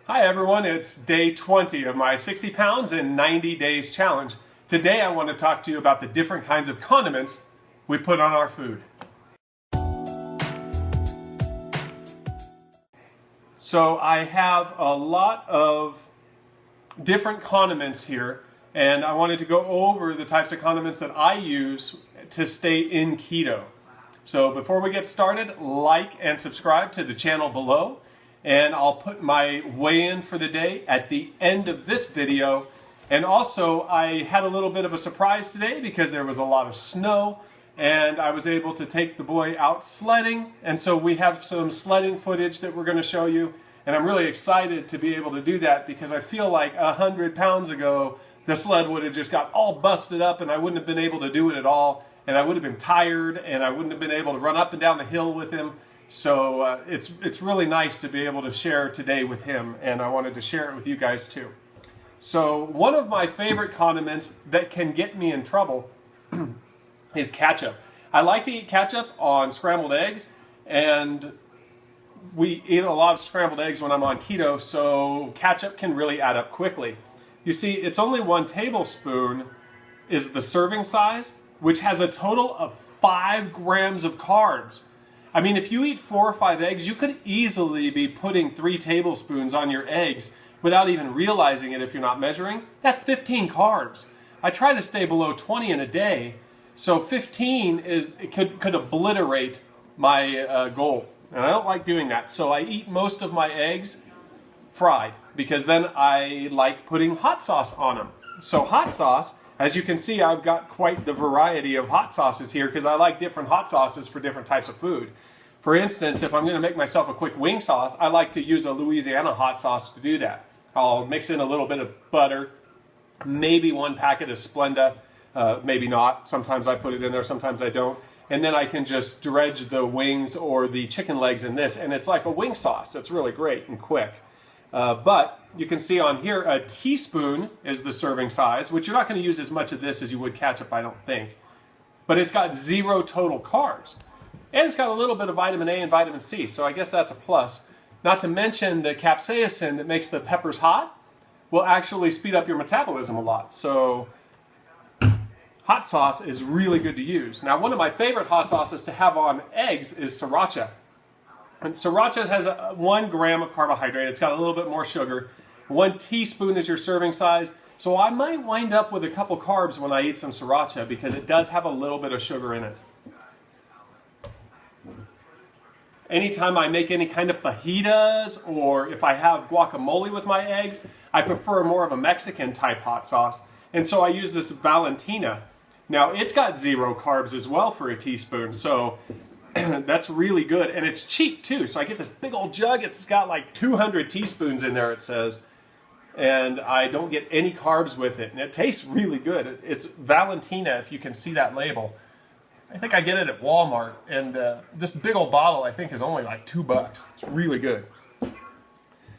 Hi everyone, it's day 20 of my 60 pounds in 90 days challenge. Today I want to talk to you about the different kinds of condiments we put on our food. So I have a lot of different condiments here, and I wanted to go over the types of condiments that I use to stay in keto. So before we get started, like and subscribe to the channel below. And I'll put my weigh-in for the day at the end of this video. And also, I had a little bit of a surprise today because there was a lot of snow and I was able to take the boy out sledding. And so we have some sledding footage that we're going to show you. And I'm really excited to be able to do that because I feel like 100 pounds ago, the sled would have just got all busted up and I wouldn't have been able to do it at all. And I would have been tired and I wouldn't have been able to run up and down the hill with him. So it's really nice to be able to share today with him, and I wanted to share it with you guys too. So one of my favorite condiments that can get me in trouble is ketchup. I like to eat ketchup on scrambled eggs, and we eat a lot of scrambled eggs when I'm on keto, so ketchup can really add up quickly. You see, it's only 1 tablespoon is the serving size, which has a total of 5 grams of carbs. I mean, if you eat 4 or 5 eggs, you could easily be putting 3 tablespoons on your eggs without even realizing it if you're not measuring. That's 15 carbs. I try to stay below 20 in a day, so 15 could obliterate my goal. And I don't like doing that, so I eat most of my eggs fried because then I like putting hot sauce on them. So hot sauce, as you can see, I've got quite the variety of hot sauces here because I like different hot sauces for different types of food. For instance, if I'm going to make myself a quick wing sauce, I like to use a Louisiana hot sauce to do that. I'll mix in a little bit of butter, maybe 1 packet of Splenda, maybe not. Sometimes I put it in there, sometimes I don't. And then I can just dredge the wings or the chicken legs in this, and it's like a wing sauce. It's really great and quick. But you can see on here a teaspoon is the serving size, which you're not going to use as much of this as you would ketchup, I don't think. But it's got 0 total carbs. And it's got a little bit of vitamin A and vitamin C, so I guess that's a plus. Not to mention the capsaicin that makes the peppers hot will actually speed up your metabolism a lot. So hot sauce is really good to use. Now, one of my favorite hot sauces to have on eggs is sriracha. And sriracha has 1 gram of carbohydrate. It's got a little bit more sugar. 1 teaspoon is your serving size. So I might wind up with a couple carbs when I eat some sriracha because it does have a little bit of sugar in it. Anytime I make any kind of fajitas or if I have guacamole with my eggs, I prefer more of a Mexican type hot sauce. And so I use this Valentina. Now it's got 0 carbs as well for a teaspoon, so that's really good. And it's cheap too, so I get this big old jug. It's got like 200 teaspoons in there, it says. And I don't get any carbs with it. And it tastes really good. It's Valentina, if you can see that label. I think I get it at Walmart, and this big old bottle I think is only like $2. It's really good.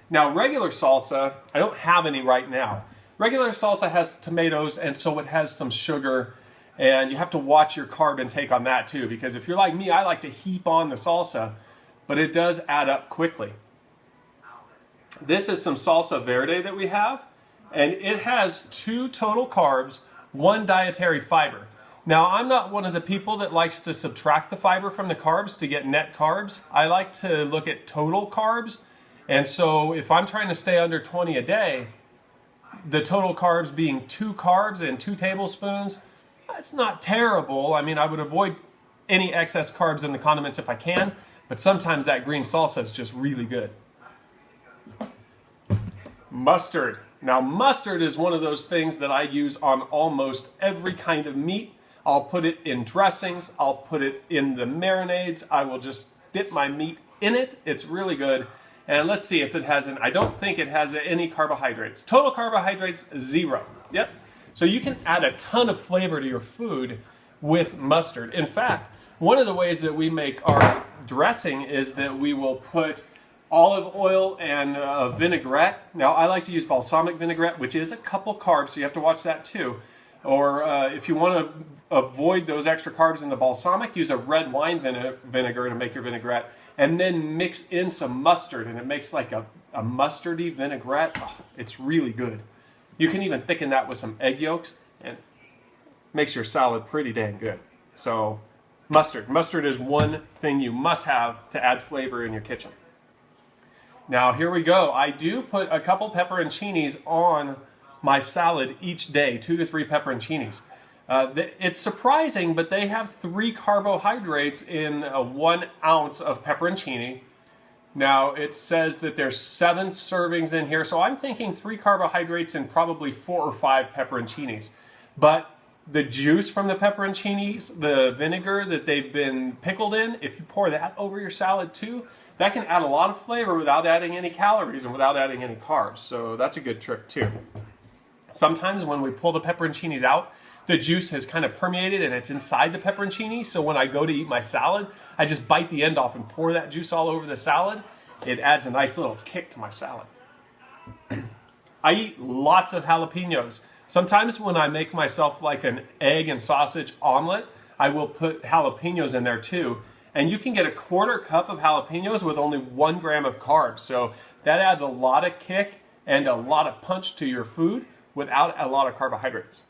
Now regular salsa, I don't have any right now. Regular salsa has tomatoes, and so it has some sugar, and you have to watch your carb intake on that too, because if you're like me, I like to heap on the salsa, but it does add up quickly. This is some salsa verde that we have, and it has 2 total carbs, 1 dietary fiber. Now, I'm not one of the people that likes to subtract the fiber from the carbs to get net carbs. I like to look at total carbs. And so if I'm trying to stay under 20 a day, the total carbs being 2 carbs and 2 tablespoons, that's not terrible. I mean, I would avoid any excess carbs in the condiments if I can, but sometimes that green salsa is just really good. Mustard. Now, mustard is one of those things that I use on almost every kind of meat. I'll put it in dressings, I'll put it in the marinades, I will just dip my meat in it. It's really good. And let's see if it has I don't think it has any carbohydrates. Total carbohydrates, 0. Yep. So you can add a ton of flavor to your food with mustard. In fact, one of the ways that we make our dressing is that we will put olive oil and vinaigrette. Now I like to use balsamic vinaigrette, which is a couple carbs, so you have to watch that too. Or if you want to avoid those extra carbs in the balsamic, use a red wine vinegar to make your vinaigrette. and then mix in some mustard, and it makes like a mustardy vinaigrette. Oh, it's really good. You can even thicken that with some egg yolks, and makes your salad pretty dang good. So mustard. Mustard is one thing you must have to add flavor in your kitchen. Now here we go. I do put a couple pepperoncinis on my salad each day, 2 to 3 pepperoncinis. It's surprising, but they have 3 carbohydrates in 1 ounce of pepperoncini. Now it says that there's 7 servings in here, so I'm thinking 3 carbohydrates and probably 4 or 5 pepperoncinis. But the juice from the pepperoncinis, the vinegar that they've been pickled in, if you pour that over your salad too, that can add a lot of flavor without adding any calories and without adding any carbs. So that's a good trick too. Sometimes when we pull the pepperoncinis out, the juice has kind of permeated and it's inside the pepperoncini. So when I go to eat my salad, I just bite the end off and pour that juice all over the salad. It adds a nice little kick to my salad. I eat lots of jalapenos. Sometimes when I make myself like an egg and sausage omelet, I will put jalapenos in there too. And you can get a 1/4 cup of jalapenos with only 1 gram of carbs. So that adds a lot of kick and a lot of punch to your food without a lot of carbohydrates.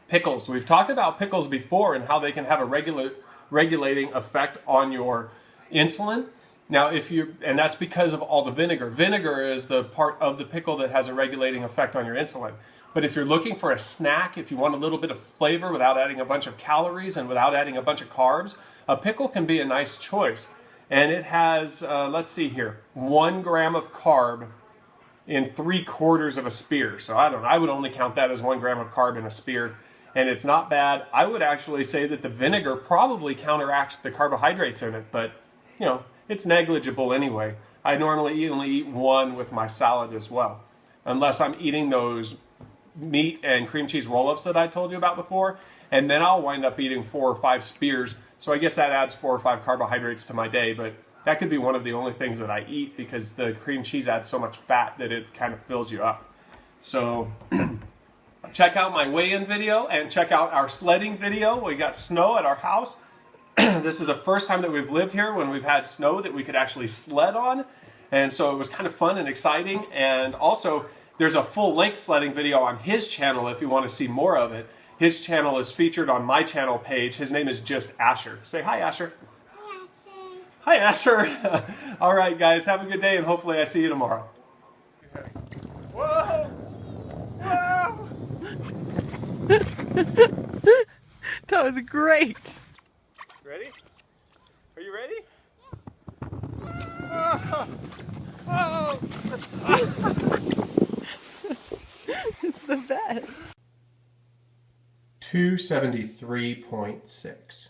Pickles. We've talked about pickles before and how they can have a regulating effect on your insulin. Now, and that's because of all the vinegar. Vinegar is the part of the pickle that has a regulating effect on your insulin. But if you're looking for a snack, if you want a little bit of flavor without adding a bunch of calories and without adding a bunch of carbs, a pickle can be a nice choice. And it has, let's see here, 1 gram of carb in 3/4 of a spear. So I would only count that as 1 gram of carb in a spear. And it's not bad. I would actually say that the vinegar probably counteracts the carbohydrates in it, but you know, it's negligible anyway. I normally only eat 1 with my salad as well, unless I'm eating those meat and cream cheese roll-ups that I told you about before, and then I'll wind up eating 4 or 5 spears. So I guess that adds 4 or 5 carbohydrates to my day, but that could be one of the only things that I eat because the cream cheese adds so much fat that it kind of fills you up. So check out my weigh-in video and check out our sledding video. We got snow at our house. This is the first time that we've lived here when we've had snow that we could actually sled on. And so it was kind of fun and exciting. And also, there's a full-length sledding video on his channel if you want to see more of it. His channel is featured on my channel page. His name is just Asher. Say hi, Asher. Hi, Asher. Hi, Asher. All right, guys, have a good day, and hopefully I see you tomorrow. Whoa! Whoa! That was great. Ready? Are you ready? Oh! Oh! It's the best. 273.6.